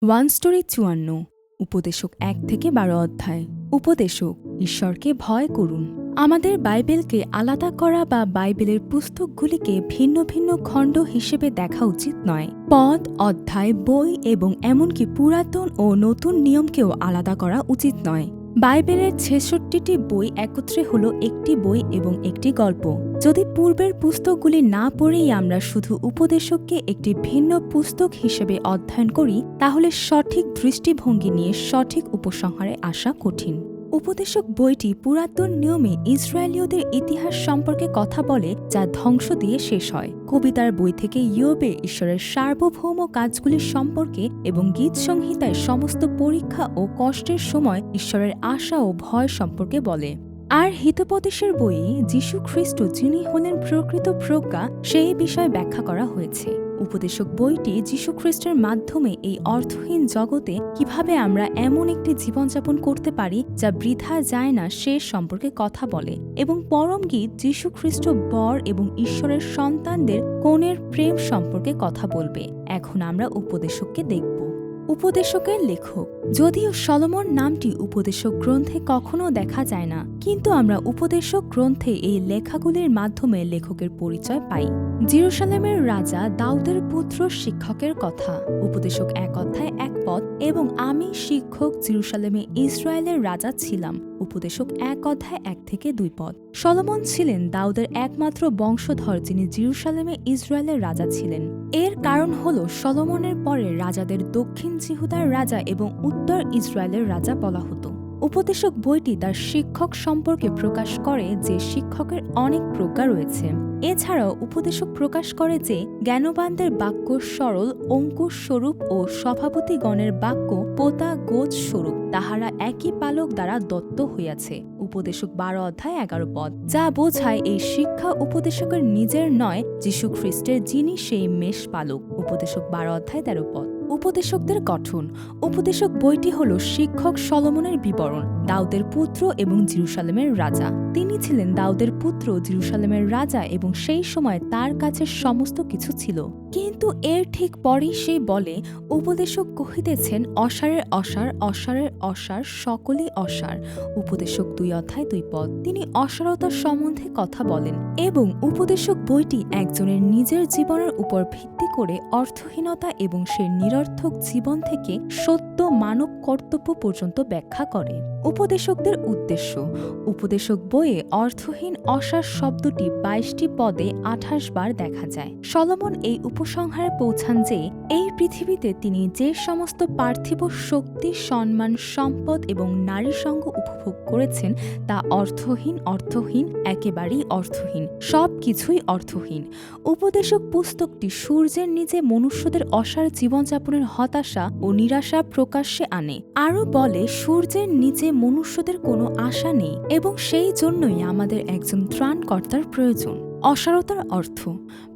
One story ৫৪ উপদেশক ১ থেকে ১২ অধ্যায়। উপদেশক, ঈশ্বরকে ভয় করুন। আমাদের বাইবেলকে আলাদা করা বা বাইবেলের পুস্তকগুলিকে ভিন্ন ভিন্ন খণ্ড হিসেবে দেখা উচিত নয়। পদ, অধ্যায়, বই এবং এমনকি পুরাতন ও নতুন নিয়মকেও আলাদা করা উচিত নয়। বাইবেলের ৬৬টি বই একত্রে হল একটি বই এবং একটি গল্প। যদি পূর্বের পুস্তকগুলি না পড়েই আমরা শুধু উপদেশককে একটি ভিন্ন পুস্তক হিসেবে অধ্যয়ন করি, তাহলে সঠিক দৃষ্টিভঙ্গি নিয়ে সঠিক উপসংহারে আসা কঠিন। উপদেশক বইটি পুরাতন নিয়মে ইসরায়েলীয়দের ইতিহাস সম্পর্কে কথা বলে, যা ধ্বংস দিয়ে শেষ হয়। কবিতার বই থেকে ইয়োবে ঈশ্বরের সার্বভৌম কাজগুলি সম্পর্কে এবং গীত সংহিতায় সমস্ত পরীক্ষা ও কষ্টের সময় ঈশ্বরের আশা ও ভয় সম্পর্কে বলে। আর হিতোপদেশের বইয়ে যীশু খ্রিস্ট যিনি হলেন প্রকৃত প্রজ্ঞা, সেই বিষয়ে ব্যাখ্যা করা হয়েছে। উপদেশক বইটি যীশু খ্রিস্টের মাধ্যমে এই অর্থহীন জগতে কিভাবে আমরা এমন একটি জীবনযাপন করতে পারি যা বৃথা যায় না সে সম্পর্কে কথা বলে, এবং পরম গীত যীশু খ্রিস্ট বর এবং ঈশ্বরের সন্তানদের কনের প্রেম সম্পর্কে কথা বলবে। এখন আমরা উপদেশককে দেখব। উপদেশকের লেখক। যদিও সলোমন নামটি উপদেশক গ্রন্থে কখনো দেখা যায় না, কিন্তু আমরা উপদেশক গ্রন্থে এই লেখাগুলির মাধ্যমে লেখকের পরিচয় পাই। জেরুসালেমের রাজা দাউদের পুত্র শিক্ষকের কথা। উপদেশক ১ অধ্যায় ১ পদ। এবং আমি শিক্ষক জেরুসালেমে ইসরায়েলের রাজা ছিলাম। উপদেশক ১ অধ্যায় ১ থেকে ২ পদ। সলোমন ছিলেন দাউদের একমাত্র বংশধর যিনি জেরুসালেমে ইসরায়েলের রাজা ছিলেন। এর কারণ হল সলোমনের পরে রাজাদের দক্ষিণ জিহুদার রাজা এবং উত্তর ইসরায়েলের রাজা বলা হতো। উপদেশক বইটি তার শিক্ষক সম্পর্কে প্রকাশ করে যে শিক্ষকের অনেক প্রজ্ঞা রয়েছে। এছাড়াও উপদেশক প্রকাশ করে যে জ্ঞানবানদের বাক্য সরল, অঙ্কুশ স্বরূপ ও সভাপতিগণের বাক্য পোতা গোজ স্বরূপ, তাহারা একই পালক দ্বারা দত্ত হইয়াছে। উপদেশক ১২ অধ্যায় ১১ পদ। যা বোঝায় এই শিক্ষা উপদেশকের নিজের নয়, যীশু খ্রিস্টের যিনি সেই মেষ পালক। উপদেশক ১২ অধ্যায় ১৩ পদ। উপদেশকদের গঠন। উপদেশক বইটি হল শিক্ষক সলোমনের বিবরণ, দাউদের পুত্র এবং জেরুসালেমের রাজা। তিনি ছিলেন দাউদের পুত্র, জেরুসালেমের রাজা, এবং সেই সময় তার কাছে সমস্ত কিছু ছিল। কিন্তু এর ঠিক পরেই সে বলে, উপদেশক কহিতেছেন অসারের অসার, অসারের অসার, সকলই অসার। উপদেশক ২ অধ্যায় ২ পদ। তিনি অসারতার সম্বন্ধে কথা বলেন, এবং উপদেশক বইটি একজনের নিজের জীবনের উপর ভিত্তি করে অর্থহীনতা এবং সে নিরর্থক জীবন থেকে সত্য মানব কর্তব্য পর্যন্ত ব্যাখ্যা করে। উপদেশকদের উদ্দেশ্য। উপদেশক বইয়ে অর্থহীন অসার শব্দটি ২২টি পদে ২৮ বার দেখা যায়। সলোমন এই উপসংহারে পৌঁছান যে এই পৃথিবীতে তিনি যে সমস্ত পার্থিব শক্তি, সম্মান, সম্পদ এবং নারী সঙ্গ উপভোগ করেছেন তা অর্থহীন, অর্থহীন, একেবারেই অর্থহীন, সব কিছুই অর্থহীন। উপদেশক পুস্তকটি সূর্যের নিচে মনুষ্যদের অসার জীবনযাপনের হতাশা ও নিরাশা প্রকাশ্যে আনে। আরও বলে সূর্যের নিচে মনুষ্যদের কোনো আশা নেই এবং সেই জন্যই আমাদের একজন ত্রাণকর্তার প্রয়োজন। অসারতার অর্থ।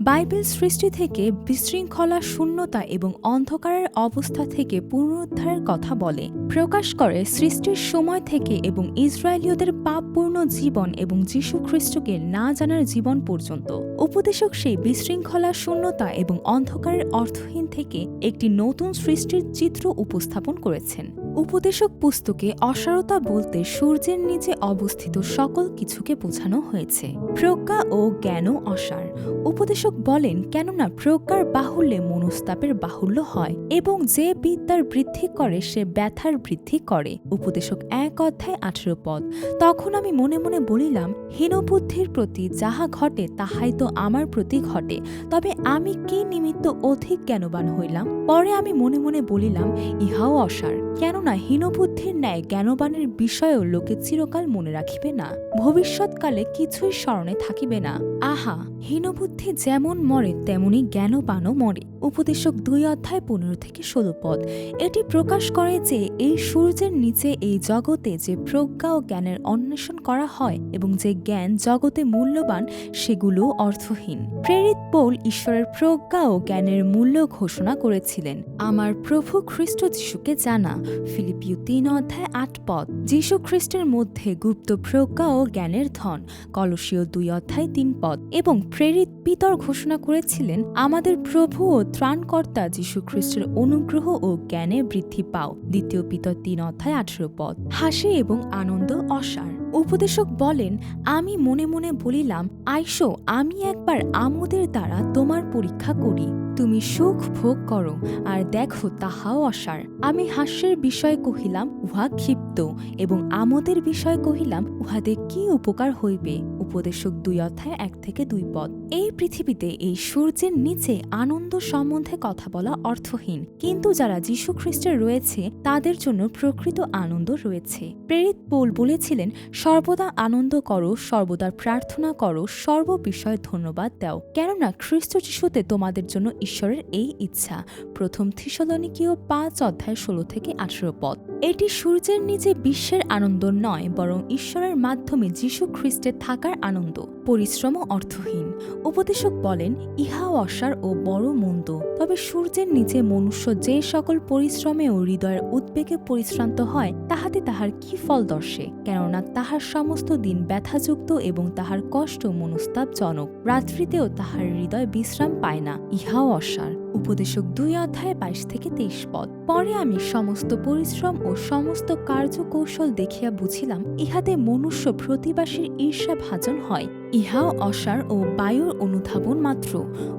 বাইবেল সৃষ্টি থেকে বিশৃঙ্খলা, শূন্যতা এবং অন্ধকারের অবস্থা থেকে পুনরুদ্ধারের কথা বলে। প্রকাশ করে সৃষ্টির সময় থেকে এবং ইসরায়েলীয়দের পাপপূর্ণ জীবন এবং যীশু খ্রিস্টকে না জানার জীবন পর্যন্ত। উপদেশক সেই বিশৃঙ্খলা, শূন্যতা এবং অন্ধকারের অর্থহীন থেকে একটি নতুন সৃষ্টির চিত্র উপস্থাপন করেছেন। উপদেশক পুস্তকে অসারতা বলতে সূর্যের নিচে অবস্থিত সকল কিছুকে বোঝানো হয়েছে। প্রজ্ঞা ও জ্ঞানও অসার। উপদেশক বলেন, কেননা প্রজ্ঞার বাহুল্যে মনস্তাপের বাহুল্য হয়, এবং যে বিদ্যার বৃদ্ধি করে সে ব্যথার বৃদ্ধি করে। উপদেশক ১ অধ্যায় ১৮ পদ। তখন আমি মনে মনে বলিলাম, হীনবুদ্ধির প্রতি যাহা ঘটে তাহাই তো আমার প্রতি ঘটে, তবে আমি কি নিমিত্ত অধিক জ্ঞানবান হইলাম? পরে আমি মনে মনে বলিলাম, ইহাও অসার, কেননা হীনবুদ্ধির ন্যায় জ্ঞানবানের বিষয়েও লোকে চিরকাল মনে রাখিবে না, ভবিষ্যৎকালে কিছুই স্মরণে থাকিবে না। আহা, হীনবুদ্ধি যেমন মরে তেমনি জ্ঞানবানও মরে। উপদেশক ২ অধ্যায় ১৫ থেকে ১৬ পদ। এটি প্রকাশ করে যে এই সূর্যের নিচে এই জগতে যে প্রজ্ঞা ও জ্ঞানের অন্বেষণ করা হয় এবং যে জ্ঞান জগতে মূল্যবান সেগুলো অর্থহীন। প্রেরিত পৌল ঈশ্বরের প্রজ্ঞা ও জ্ঞানের মূল্য ঘোষণা করেছিলেন। আমার প্রভু খ্রিস্ট যিশুকে জানা। ফিলিপিয় ৩ অধ্যায় ৮ পদ। যীশু খ্রিস্টের মধ্যে গুপ্ত প্রজ্ঞা ও জ্ঞানের ধন। কলসীয় ২ অধ্যায় ৩ পদ। এবং প্রেরিত পিতর ঘোষণা করেছিলেন, আমাদের প্রভু ও ত্রাণকর্তা যীশু খ্রিস্টের অনুগ্রহ ও জ্ঞানে বৃদ্ধি পাও। 2 পিতর 3:18 পদ। হাসি এবং আনন্দ অসার। উপদেশক বলেন, আমি মনে মনে বলিলাম, আইসো আমি একবার আমোদের দ্বারা তোমার পরীক্ষা করি। তুমি সুখ ভোগ করো, আর দেখো তাহাও অসার। আমি হাস্যের বিষয় কহিলাম, উহা ক্ষিপ্ত, এবং আমোদের বিষয় কহিলাম, উহাতে কি উপকার হইবে। উপদেশক 2:1-2 পদ। এই পৃথিবীতে এই সূর্যের নিচে আনন্দ সম্বন্ধে কথা বলা অর্থহীন, কিন্তু যারা যীশু খ্রিস্টের রয়েছে তাদের জন্য প্রকৃত আনন্দ রয়েছে। প্রেরিত পৌল বলেছিলেন, সর্বদা আনন্দ করো, সর্বদা প্রার্থনা করো, সর্ব বিষয়ে ধন্যবাদ দাও, কেননা খ্রিস্ট যীশুতে তোমাদের জন্য ঈশ্বরের এই ইচ্ছা। 1 থিসলনিকীয় 5:16-18 পদ। এটি সূর্যের নিচে বিশ্বের আনন্দ নয়, বরং ঈশ্বরের মাধ্যমে যীশু খ্রিস্টে থাকার আনন্দ। পরিশ্রম অর্থহীন। উপদেশক বলেন, ইহাও অসার ও বড় মন্দ। তবে সূর্যের নিচে মনুষ্য যে সকল পরিশ্রমে ও হৃদয়ের উদ্বেগে পরিশ্রান্ত হয়, তাহাতে তাহার কি ফল দর্শে? কেননা তাহার সমস্ত দিন ব্যথাযুক্ত এবং তাহার কষ্ট মনস্তাপজনক। রাত্রিতেও তাহার হৃদয় বিশ্রাম পায় না, ইহাও অসার। উপদেশক 2:22-23 পদ। পরে আমি সমস্ত পরিশ্রম ও সমস্ত কার্যকৌশল দেখিয়া বুঝিলাম, ইহাতে মনুষ্য প্রতিবাসীর ঈর্ষাভাজন হয়, ইহাও অসার ও বায়ুর অনুধাবন মাত্র।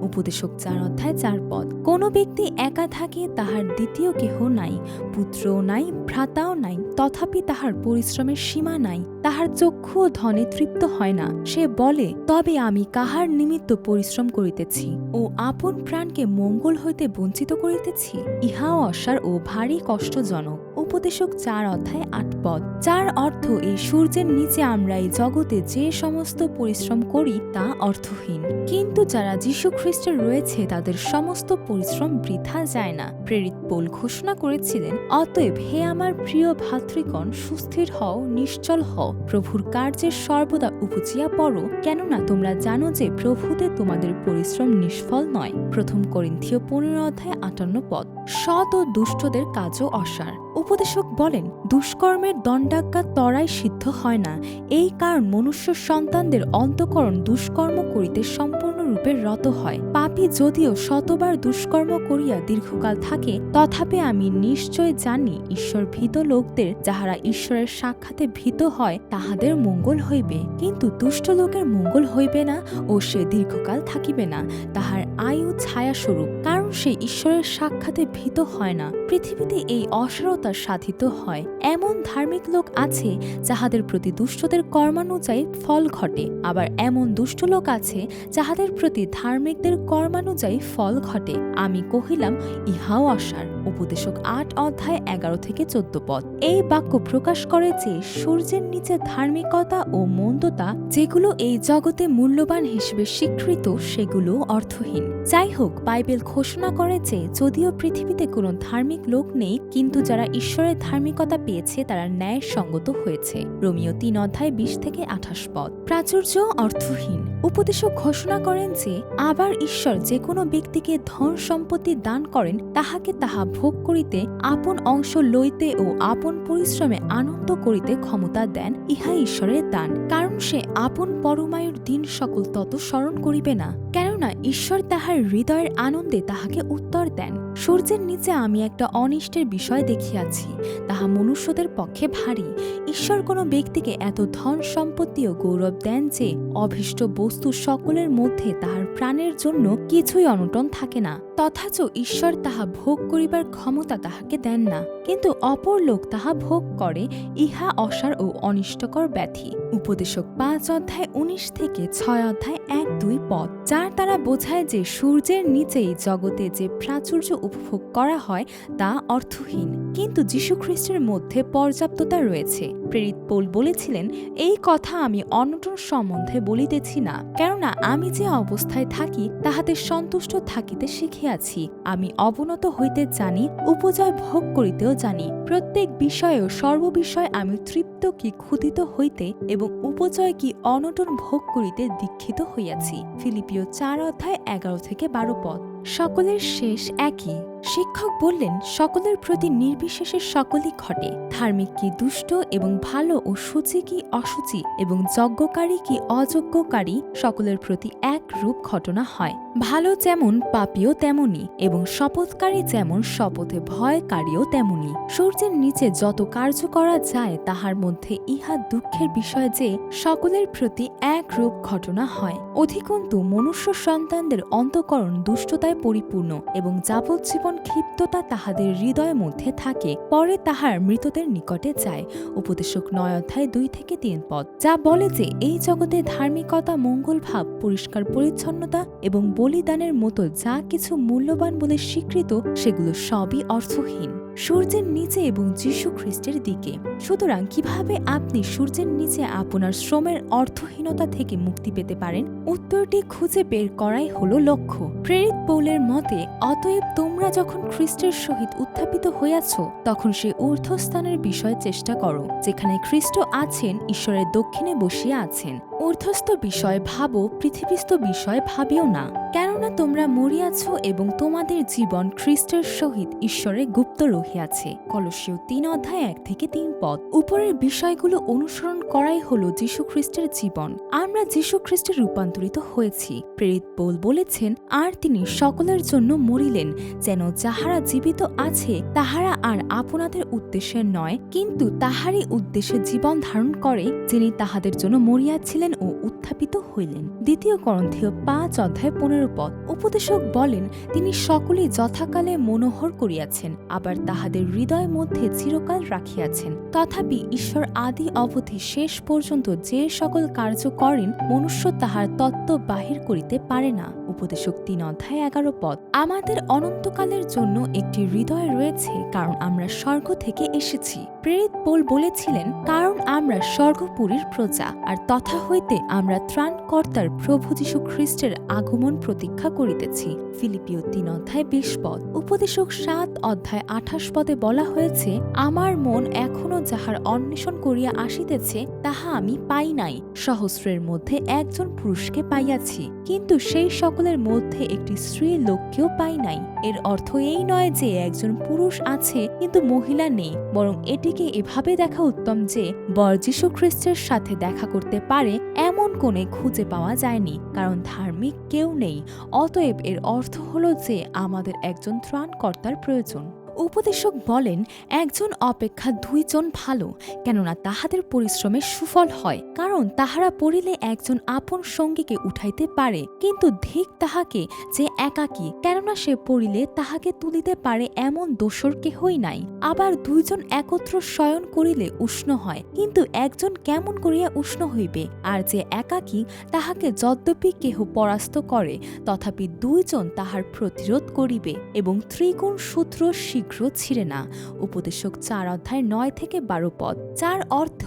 উপদেশক 4:4 পদ। কোন ব্যক্তি একা থাকে, তাহার দ্বিতীয় কেহ নাই, পুত্রও নাই, ভ্রাতাও নাই, তথাপি তাহার পরিশ্রমের সীমা নাই, তাহার চক্ষু ও ধনে তৃপ্ত হয় না। সে বলে, তবে আমি কাহার নিমিত্ত পরিশ্রম করিতেছি ও আপন প্রাণকে মঙ্গল হইতে বঞ্চিত করিতেছি? ইহাও অসার ও ভারী কষ্টজনক। উপদেশক 4:8 পদ। যার অর্থ, এই সূর্যের নিচে আমরা এই জগতে যে সমস্ত পরিশ্রম করি তা অর্থহীন, কিন্তু যারা যীশু খ্রিস্টের রয়েছে তাদের সমস্ত পরিশ্রম বৃথা যায় না। প্রেরিত পৌল ঘোষণা করেছিলেন, অতএব হে আমার প্রিয় ভাতৃগণ, সুস্থির হও, নিশ্চল হও, প্রভুর কার্যে সর্বদা উপচিয়া পড়ো, কেননা তোমরা জানো যে প্রভুতে তোমাদের পরিশ্রম নিষ্ফল নয়। 1 করিন্থীয় 15:58 পদ। সৎ ও দুষ্টদের কাজও অসার। উপদেশক বলেন, দুষ্কর্মের দণ্ডাজ্ঞা তরাই সিদ্ধ হয় না, এই কারণ মনুষ্য সন্তানদের অন্তঃকরণ দুষ্কর্ম করিতে সম্পূর্ণরূপে রত হয়। পাপী যদিও শতবার দুষ্কর্ম করিয়া দীর্ঘকাল থাকে, তথাপি আমি নিশ্চয় জানি, ঈশ্বর ভীত লোকদের, যাহারা ঈশ্বরের সাক্ষাতে ভীত হয়, তাহাদের মঙ্গল হইবে, কিন্তু দুষ্ট লোকের মঙ্গল হইবে না ও সে দীর্ঘকাল থাকিবে না, তাহার আয়ু ছায়াস্বরূপ, কারণ সে ঈশ্বরের সাক্ষাতে ভীত হয় না। পৃথিবীতে এই অসারতা সাধিত হয়। এমন ধার্মিক লোক আছে যাহাদের প্রতি দুষ্টদের কর্মানুযায়ী ফল ঘটে, আবার এমন দুষ্ট লোক আছে যাহাদের প্রতি ধার্মিকদের কর্মানুযায়ী ফল ঘটে। আমি কহিলাম, ইহাও অসার। উপদেশক 8:11-14 পদ। এই বাক্য প্রকাশ করে যে সূর্যের নিচে ধার্মিকতা ও মন্দতা, যেগুলো এই জগতে মূল্যবান হিসেবে স্বীকৃত, সেগুলো অর্থহীন। যাই হোক, বাইবেল ঘোষণা করে যে যদিও পৃথিবীতে কোনো ধার্মিক লোক নেই, কিন্তু যারা ঈশ্বরের ধার্মিকতা পেয়েছে তারা ন্যায় সঙ্গত হয়েছে। রোমীয় 3:20-28 পদ। প্রাচুর্য অর্থহীন। উপদেশক ঘোষণা করেন যে আবার ঈশ্বর যে কোনো ব্যক্তিকে ধন সম্পত্তি দান করেন, তাহাকে তাহা ভোগ করিতে, আপন অংশ লইতে ও আপন পরিশ্রমে আনন্দ করিতে ক্ষমতা দেন, ইহা ঈশ্বরের দান, কারণ সে আপন পরমায়ুর দিন সকল তত স্মরণ করিবে না, কেননা ঈশ্বর তাহার হৃদয়ের আনন্দে তাহাকে উত্তর দেন। সূর্যের নিচে আমি একটা অনিষ্টের বিষয় দেখিয়াছি, তাহা মনুষ্যদের পক্ষে ভারী। ঈশ্বর কোনো ব্যক্তিকে এত ধন সম্পত্তি ও গৌরব দেন যে অভীষ্ট বস্তু সকলের মধ্যে তাহার প্রাণের জন্য কিছুই অনটন থাকে না, তথাচ ঈশ্বর তাহা ভোগ করিবার ক্ষমতা তাহাকে দেন না, কিন্তু অপর লোক তাহা ভোগ করে, ইহা অসার ও অনিষ্টকর ব্যাধি। উপদেশক 5:19-6:1-2 পদ। যার দ্বারা বোঝায় যে সূর্যের নিচেই জগতে যে প্রাচুর্য উপভোগ করা হয় তা অর্থহীন, কিন্তু যীশু খ্রিস্টের মধ্যে পর্যাপ্ততা রয়েছে। প্রেরিত পৌল বলেছিলেন, এই কথা আমি অনটন সম্বন্ধে বলিতেছি না, কেননা আমি যে অবস্থায় থাকি তাহাতে সন্তুষ্ট থাকিতে শিখিয়াছি। আমি অবনত হইতে জানি, উপজয় ভোগ করিতেও জানি। প্রত্যেক বিষয়ে ও সর্ববিষয়ে আমি তৃপ্ত কি ক্ষুধিত হইতে এবং উপজয় কি অনটন ভোগ করিতে দীক্ষিত হইয়াছি। ফিলিপিও 4:11-12 পদ। সকলের শেষ একই, শিক্ষক বললেন, সকলের প্রতি নির্বিশেষে সকলই ঘটে। ধার্মিক কি দুষ্ট এবং ভালো ও সূচি কি অসুচি এবং যজ্ঞকারী কি অযজ্ঞকারী সকলের প্রতি এক রূপ ঘটনা হয়। ভালো যেমন পাপীও তেমনি এবং শপথকারী যেমন শপথে ভয়কারীও তেমনি। সূর্যের নিচে যত কার্য করা যায় তাহার মধ্যে ইহা দুঃখের বিষয় যে সকলের প্রতি এক রূপ ঘটনা হয়। অধিকন্তু মনুষ্য সন্তানদের অন্তঃকরণ দুষ্টতায় পরিপূর্ণ এবং যাবজ্জীবন ক্ষিপ্ততা তাহাদের হৃদয়ের মধ্যে থাকে, পরে তাহার মৃতদের নিকটে যায়। উপদেশক 9 অধ্যায় 2-3 পদ, যা বলে যে এই জগতে ধার্মিকতা, মঙ্গল ভাব, পরিষ্কার পরিচ্ছন্নতা এবং বলিদানের মতো যা কিছু মূল্যবান বলে স্বীকৃত সেগুলো সবই অর্থহীন। সূর্যের নিচে এবং যীশু খ্রিস্টের দিকে। সুতরাং কিভাবে আপনি সূর্যের নিচে আপনার শ্রমের অর্থহীনতা থেকে মুক্তি পেতে পারেন? উত্তরটি খুঁজে বের করাই হলো লক্ষ্য। প্রেরিত পৌলের মতে, অতএব তোমরা যখন খ্রিস্টের সহিত উত্থাপিত হইয়াছ তখন সে ঊর্ধ্বস্থানের বিষয় চেষ্টা করো, যেখানে খ্রিস্ট আছেন, ঈশ্বরের দক্ষিণে বসিয়া আছেন। ঊর্ধ্বস্থ বিষয় ভাবো, পৃথিবীস্থ বিষয় ভাবিও না। কেননা তোমরা মরিয়াছ এবং তোমাদের জীবন খ্রিস্টের সহিত ঈশ্বরে গুপ্ত রহিয়াছে। কলসীয় 3 অধ্যায় 1-3 পদ। উপরের বিষয়গুলো অনুসরণ করাই হলো যীশু খ্রিস্টের জীবন। আমরা যীশু খ্রিস্টে রূপান্তরিত হয়েছি। প্রেরিত পৌল বলেছেন, আর তিনি সকলের জন্য মরিলেন, যেন যাহারা জীবিত আছে তাহারা আর আপনাদের উদ্দেশ্যে নয়, কিন্তু তাহারই উদ্দেশ্যে জীবন ধারণ করে, যিনি তাহাদের জন্য মরিয়াছিলেন ও উত্থাপিত হইলেন। 2 করন্থীয় 5 অধ্যায় 15 পদ। উপদেশক বলেন, তিনি সকলেই যথাকালে মনোহর করিয়াছেন, আবার তাহাদের হৃদয়ের মধ্যে চিরকাল রাখিয়াছেন। তথাপি ঈশ্বর আদি অবধি শেষ পর্যন্ত যে সকল কার্য করেন, মনুষ্য তাহার তত্ত্ব বাহির করিতে পারে না। উপদেশক 3 অধ্যায় 11 পদ। আমাদের অনন্তকালের জন্য একটি হৃদয় রয়েছে, কারণ আমরা স্বর্গ থেকে এসেছি। প্রেরিত পৌল বলেছিলেন, কারণ আমরা স্বর্গপুরীর প্রজা, আর তথা হইতে আমরা ত্রাণকর্তার প্রভু যীশু খ্রিস্টের আগমন প্রতীক্ষা করিতেছি। ফিলিপিও 3 অধ্যায় 20 পদ। উপদেশক 7 অধ্যায় 28 পদে বলা হয়েছে, আমার মন এখনো যাহার অন্বেষণ করিয়া আসিতেছে তাহা আমি পাই নাই। সহস্রের মধ্যে একজন পুরুষকে পাইয়াছি, কিন্তু সেই সকলের মধ্যে একটি স্ত্রী লোককেও পাই নাই। এর অর্থ এই নয় যে একজন পুরুষ আছে কিন্তু মহিলা নেই, বরং এটিকে এভাবে দেখা উত্তম যে বর যীশু খ্রিস্টের সাথে দেখা করতে পারে এমন কোণে খুঁজে পাওয়া যায়নি, কারণ ধার্মিক কেউ নেই। অতএব এর অর্থ হলো যে আমাদের একজন ত্রাণকর্তার প্রয়োজন। উপদেশক বলেন, একজন অপেক্ষা 2 জন ভালো, কেননা তাহাদের পরিশ্রমের সুফল হয়। কারণ তাহারা পড়িলে একজন আপন সঙ্গীকে উঠাইতে পারে, কিন্তু ধিক তাহাকে যে একাকী, কেননা সে পড়িলে তাহাকে তুলিতে পারে এমন দোসর কেহই নাই। আবার 2 জন একত্র শয়ন করিলে উষ্ণ হয়, কিন্তু একজন কেমন করিয়া উষ্ণ হইবে? আর যে একাকী, তাহাকে যদ্যপি কেহ পরাস্ত করে, তথাপি 2 জন তাহার প্রতিরোধ করিবে, এবং ত্রিগুণ সূত্র শীঘ্র ছিঁড়ে না। উপদেশক 4 অধ্যায় 9-12 পদ। যার অর্থ,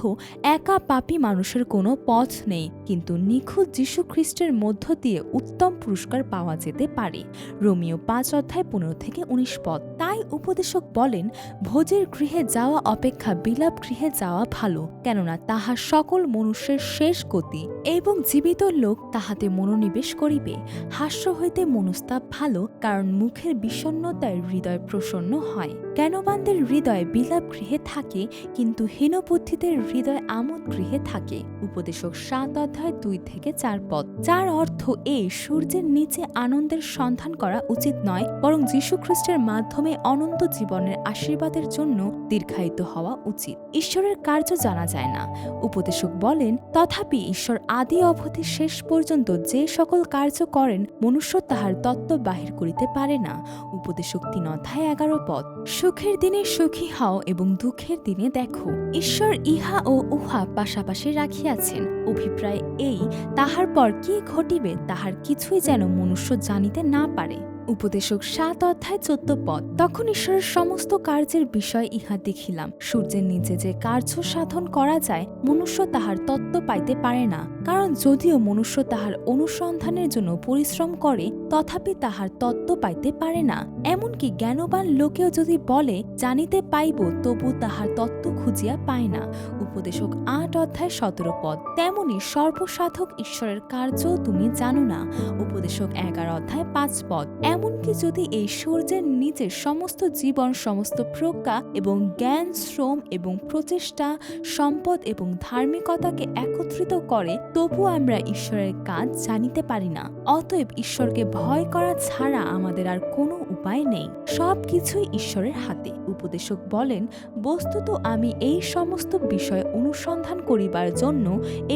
একা পাপী মানুষের কোনো পথ নেই, কিন্তু নিখুঁত যীশু খ্রিস্টের মধ্য দিয়ে উত্তম পুরস্কার পাওয়া যেতে পারে। রোমিও 5 অধ্যায় 15-19 পদ। তাই উপদেশক বলেন, ভোজের গৃহে যাওয়া অপেক্ষা বিলাপ গৃহে যাওয়া ভালো, কেননা তাহা সকল মনুষ্যের শেষ গতি, এবং জীবিত লোক তাহাতে মনোনিবেশ করিবে। হাস্য হইতে মনস্তাপ ভালো, কারণ মুখের বিষণ্ণতায় হৃদয় প্রসন্ন হয়। জ্ঞানবানদের হৃদয় বিলাপ গৃহে থাকে, কিন্তু হীনবুদ্ধিদের হৃদয় আমোদ গৃহে থাকে। উপদেশক 7 অধ্যায় 2-4 পদ। যার অর্থ এই, সূর্যের নিচে আনন্দের সন্ধান করা উচিত নয়, বরং যীশু খ্রিস্টের মাধ্যমে অনন্ত জীবনের আশীর্বাদের জন্য দীর্ঘায়িত হওয়া উচিত। ঈশ্বরের কার্য জানা যায় না। উপদেশক বলেন, তথাপি ঈশ্বর আদি অবধি শেষ পর্যন্ত যে সকল কার্য করেন, মনুষ্য তাহার তত্ত্ব বাহির করিতে পারে না। উপদেশক 3 অধ্যায় 11 পদ। সুখের দিনে সুখী হও এবং দুঃখের দিনে দেখো। ঈশ্বর ইহা ও উহা পাশাপাশি রাখিয়াছেন। অভিপ্রায় এই, তাহার পর কি ঘটিবে তাহার কিছুই যেন মনুষ্য জানিতে না পারে। উপদেশক 7 অধ্যায় 14 পদ। তখন ঈশ্বরের সমস্ত কার্যের বিষয় ইহা দেখিলাম, সূর্যের নিচে যে কার্য সাধন করা যায়, মনুষ্য তাহার তত্ত্ব পাইতে পারে না। কারণ যদিও মনুষ্য তাহার অনুসন্ধানের জন্য পরিশ্রম করে, তথাপি তাহার তত্ত্ব পাইতে পারে না। এমনকি জ্ঞানবান লোকেও যদি বলে জানিতে পাইব, তবু তাহার তত্ত্ব খুঁজিয়া পায় না। উপদেশক 8 অধ্যায় 17 পদ। তেমনি সর্বসাধক ঈশ্বরের কার্য তুমি জানো না। উপদেশক 11 অধ্যায় 5 পদ। এমনকি যদি এই সূর্যের নিচে সমস্ত জীবন, সমস্ত প্রজ্ঞা এবং জ্ঞান, শ্রম এবং প্রচেষ্টা, সম্পদ এবং ধার্মিকতাকে একত্রিত করে, তবু আমরা ঈশ্বরের কাজ জানিতে পারি না। অতএব ঈশ্বরকে ভয় করা ছাড়া আমাদের আর কোনো উপায় নেই। সব কিছুই ঈশ্বরের হাতে। উপদেশক বলেন, বস্তুত আমি এই সমস্ত বিষয় অনুসন্ধান করিবার জন্য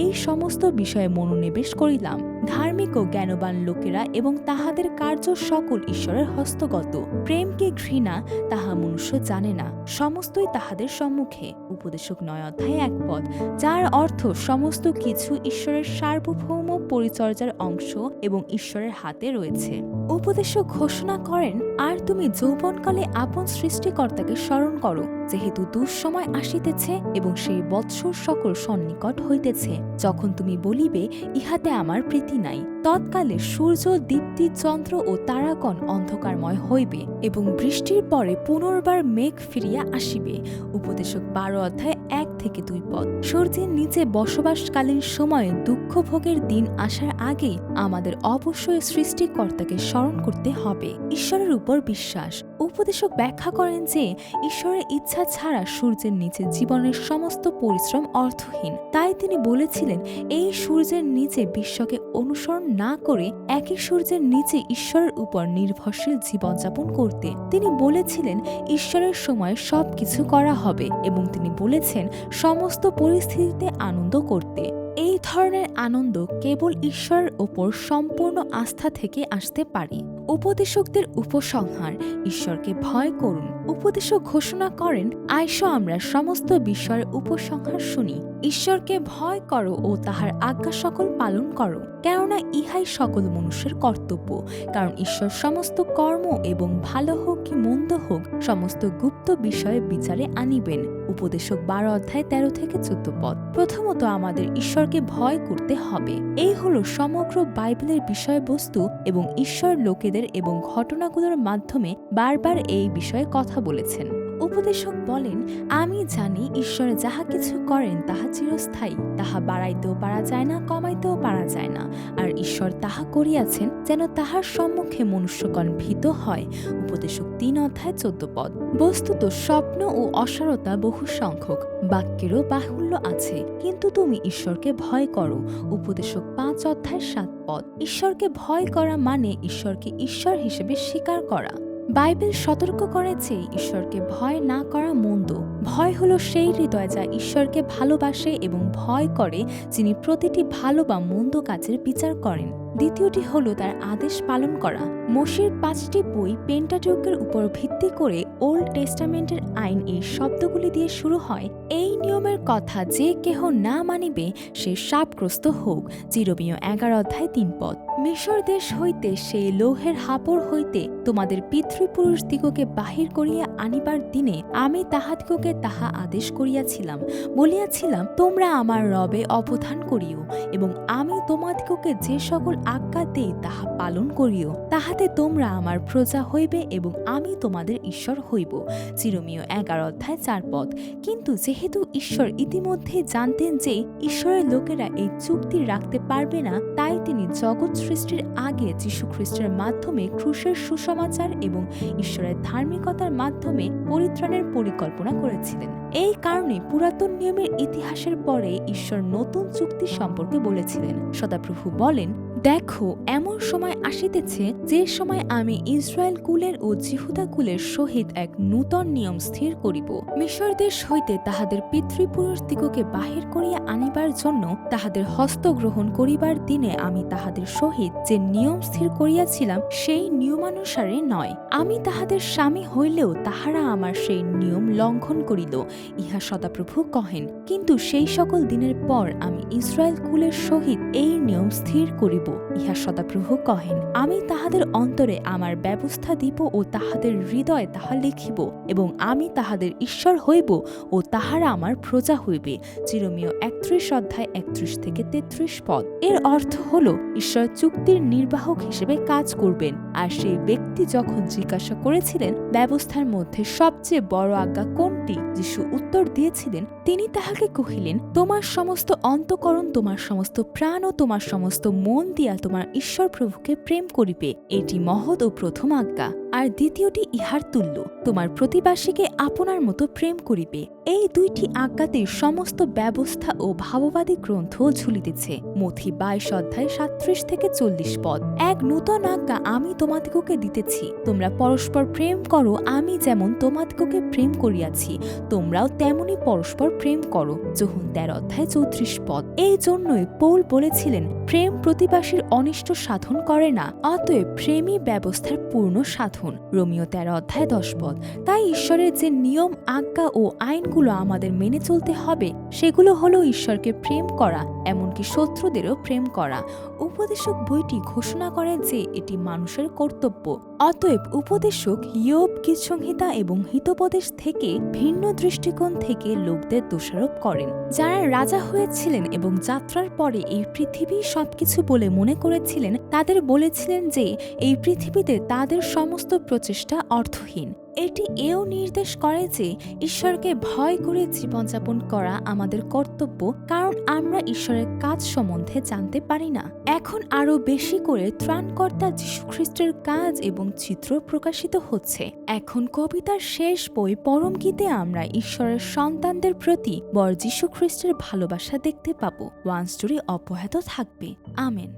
এই সমস্ত বিষয়ে মনোনিবেশ করিলাম। ধার্মিক ও জ্ঞানবান লোকেরা এবং তাহাদের কার্য সকল ঈশ্বরের হস্তগত। প্রেমকে ঘৃণা তাহা মনুষ্য জানে না, সমস্তই তাহাদের সম্মুখে। উপদেশক 9:1 যার অর্থ সমস্ত কিছু ঈশ্বরের সার্বভৌম পরিচর্যার অংশ এবং ঈশ্বরের হাতে রয়েছে। উপদেশক ঘোষণা করেন, আর তুমি যৌবনকালে আপন সৃষ্টিকর্তাকে স্মরণ করো, যেহেতু দুঃসময় আসিতেছে এবং সেই বৎসর সকল সন্নিকট হইতেছে, যখন তুমি বলিবে, ইহাতে আমার প্রীতি নাই। তৎকালে সূর্য, দীপ্তি, চন্দ্র ও তারাগণ অন্ধকারময় হইবে এবং বৃষ্টির পরে পুনর্বার মেঘ ফিরিয়া আসিবে। উপদেশক 12:1-2 সূর্যের নিচে বসবাসকালীন সময়ে দুঃখ ভোগের দিন আসার আগেই আমাদের অবশ্যই সৃষ্টিকর্তাকে স্মরণ করতে হবে। ঈশ্বরের উপর বিশ্বাস। উপদেশক ব্যাখ্যা করেন যে ঈশ্বরের ইচ্ছা ছাড়া সূর্যের নিচে জীবনের সমস্ত পরিশ্রম অর্থহীন। তাই তিনি বলেছিলেন এই সূর্যের নিচে বিশ্বকে অনুসরণ না করে একই সূর্যের নিচে ঈশ্বরের উপর নির্ভরশীল জীবনযাপন করতে। তিনি বলেছিলেন ঈশ্বরের সময় সবকিছু করা হবে এবং তিনি বলেছেন সমস্ত পরিস্থিতিতে আনন্দ করতে। এই ধরনের আনন্দ কেবল ঈশ্বরের ওপর সম্পূর্ণ আস্থা থেকে আসতে পারে। উপদেশকদের উপসংহার, ঈশ্বরকে ভয় করুন। উপদেশক ঘোষণা করেন, আইসো আমরা সমস্ত বিষয়ের উপসংহার শুনি। ঈশ্বরকে ভয় করো ও তাহার আজ্ঞা সকল পালন করো, কেননা ইহাই সকল মনুষ্যের কর্তব্য। কারণ ঈশ্বর সমস্ত কর্ম এবং ভালো হোক কি মন্দ হোক সমস্ত গুপ্ত বিষয়ে বিচারে আনিবেন। উপদেশক 12:13-14 প্রথমত আমাদের ঈশ্বরকে ভয় করতে হবে। এই হলো সমগ্র বাইবেলের বিষয়বস্তু এবং ঈশ্বর লোকেদের এবং ঘটনাগুলোর মাধ্যমে বারবার এই বিষয়ে কথা বলেছেন। উপদেশক বলেন, আমি জানি ঈশ্বর যাহা কিছু করেন তাহা চিরস্থায়ী, তাহা বাড়াইতেও পারা যায় না, কমাইতেও পারা যায় না। আর ঈশ্বর তাহা করিয়াছেন যেন তাহার সম্মুখে মনুষ্যগণ ভীত হয়। উপদেশক 3:14 বস্তুত স্বপ্ন ও অসারতা বহু সংখ্যক, বাক্যেরও বাহুল্য আছে, কিন্তু তুমি ঈশ্বরকে ভয় করো। উপদেশক 5:7 ঈশ্বরকে ভয় করা মানে ঈশ্বরকে ঈশ্বর হিসেবে স্বীকার করা। বাইবেল সতর্ক করে যে ঈশ্বরকে ভয় না করা মন্দ। ভয় হলো সেই হৃদয় যা ঈশ্বরকে ভালোবাসে এবং ভয় করে, যিনি প্রতিটি ভালো বা মন্দ কাজের বিচার করেন। দ্বিতীয়টি হলো তার আদেশ পালন করা। মোশের 5টি বই পেন্টাটিউকের উপর ভিত্তি করে ওল্ড টেস্টামেন্টের আইন এই শব্দগুলি দিয়ে শুরু হয়, এই নিয়মের কথা যে কেহ না মানিবে সে শাপগ্রস্ত হোক। জিরোমীয় 11:3 মিশর দেশ হইতে সেই লোহের হাপড় হইতে তোমাদের পিতৃপুরুষ দিগকে বাহির করিয়া আনিবার দিনে আমি তাহাদিগকে তাহা আদেশ করিয়াছিলাম, বলিয়াছিলাম, তোমরা আমার রবে অবধান করিও এবং আমি তোমাদিগকে যে সকল আজ্ঞা দেই তাহা পালন করিও, তাহাতে তোমরা আমার প্রজা হইবে এবং আমি তোমাদের ঈশ্বর হইব। জিরোমীয় 11:4 কিন্তু যেহেতু ঈশ্বর ইতিমধ্যে জানতেন যে ঈশ্বরের লোকেরা এই চুক্তি রাখতে পারবে না, তাই তিনি জগৎ সৃষ্টির আগে যীশু খ্রিস্টের মাধ্যমে ক্রুশের সুসমাচার এবং ঈশ্বরের ধার্মিকতার মাধ্যমে পরিত্রাণের পরিকল্পনা করেছিলেন। এই কারণে পুরাতন নিয়মের ইতিহাসের পরে ঈশ্বর নতুন চুক্তি সম্পর্কে বলেছিলেন। সদাপ্রভু বলেন, দেখো, এমন সময় আসিতেছে যে সময় আমি ইসরায়েল কুলের ও জিহুদা কুলের সহিত এক নূতন নিয়ম স্থির করিব। মিশর দেশ হইতে তাহাদের পিতৃপুরুষদিগকে বাহির করিয়া আনিবার জন্য তাহাদের হস্তগ্রহণ করিবার দিনে আমি তাহাদের সহিত যে নিয়ম স্থির করিয়াছিলাম সেই নিয়মানুসারে নয়। আমি তাহাদের স্বামী হইলেও তাহারা আমার সেই নিয়ম লঙ্ঘন করিল, ইহা সদাপ্রভু কহেন। কিন্তু সেই সকল দিনের পর আমি ইসরায়েল কুলের সহিত এই নিয়ম স্থির করিব, ইহা সদাপ্রভু কহেন। আমি তাহাদের অন্তরে আমার ব্যবস্থা দিব ও তাহাদের হৃদয়ে তাহা লিখিব এবং আমি তাহাদের ঈশ্বর হইব ও তাহারা আমার প্রজা হইবে। জিরোমীয় 31:31-33 এর অর্থ হল ঈশ্বর চুক্তির নির্বাহক হিসেবে কাজ করবেন। আর সেই ব্যক্তি যখন জিজ্ঞাসা করেছিলেন ব্যবস্থার মধ্যে সবচেয়ে বড় আজ্ঞা কোনটি, যিশু উত্তর দিয়েছিলেন, তিনি তাহাকে কহিলেন, তোমার সমস্ত অন্তঃকরণ, তোমার সমস্ত প্রাণ ও তোমার সমস্ত মন দিয়ে দিয়া তোমার ঈশ্বর প্রভুকে প্রেম করিবে, এটি মহৎ ও প্রথম আজ্ঞা। আর দ্বিতীয়টি ইহার তুল্য, তোমার প্রতিবাসীকে আপনার মতো প্রেম করিবে। এই দুইটি আজ্ঞাতে সমস্ত ব্যবস্থা ও ভাববাদী গ্রন্থ ঝুলিতেছে। মথি 22:37-40 পদ। এক নূতন আজ্ঞা আমি তোমাদিগকে দিতেছি, তোমরা পরস্পর প্রেম করো, আমি যেমন তোমাদিগকে প্রেম করিয়াছি, তোমরাও তেমনি পরস্পর প্রেম করো। যোহন 13:34 পদ। এই জন্যই পৌল বলেছিলেন, প্রেম প্রতিবাসীর অনিষ্ট সাধন করে না, অতএব প্রেমই ব্যবস্থার পূর্ণ সাধন। রোমিও 13:10 পদ। তাই ঈশ্বরের যে নিয়ম, আজ্ঞা ও আইনগুলো আমাদের মেনে চলতে হবে, সেগুলো হলো ঈশ্বরকে প্রেম করা, এমনকি শত্রুদেরও প্রেম করা। উপদেশক বইটি ঘোষণা করে যে এটি মানুষের কর্তব্য। অতএব উপদেশক ইয়োব, গীতসংহিতা এবং হিতোপদেশ থেকে ভিন্ন দৃষ্টিকোণ থেকে লোকদের দোষারোপ করেন, যারা রাজা হয়েছিলেন এবং যাত্রার পরে এই পৃথিবী সবকিছু বলে মনে করেছিলেন। তাদের বলেছিলেন যে এই পৃথিবীতে তাদের সমস্ত প্রচেষ্টা অর্থহীন। এটি এও নির্দেশ করে যে ঈশ্বরকে ভয় করে জীবনযাপন করা আমাদের কর্তব্য, কারণ আমরা ঈশ্বরের কাজ সম্বন্ধে জানতে পারি না। এখন আরও বেশি করে ত্রাণকর্তা যীশুখ্রিস্টের কাজ এবং চিত্র প্রকাশিত হচ্ছে। এখন কবিতার শেষ বই পরম গীতে আমরা ঈশ্বরের সন্তানদের প্রতি বর যীশুখ্রিস্টের ভালোবাসা দেখতে পাব। ওয়ান স্টোরি অব্যাহত থাকবে। আমেন।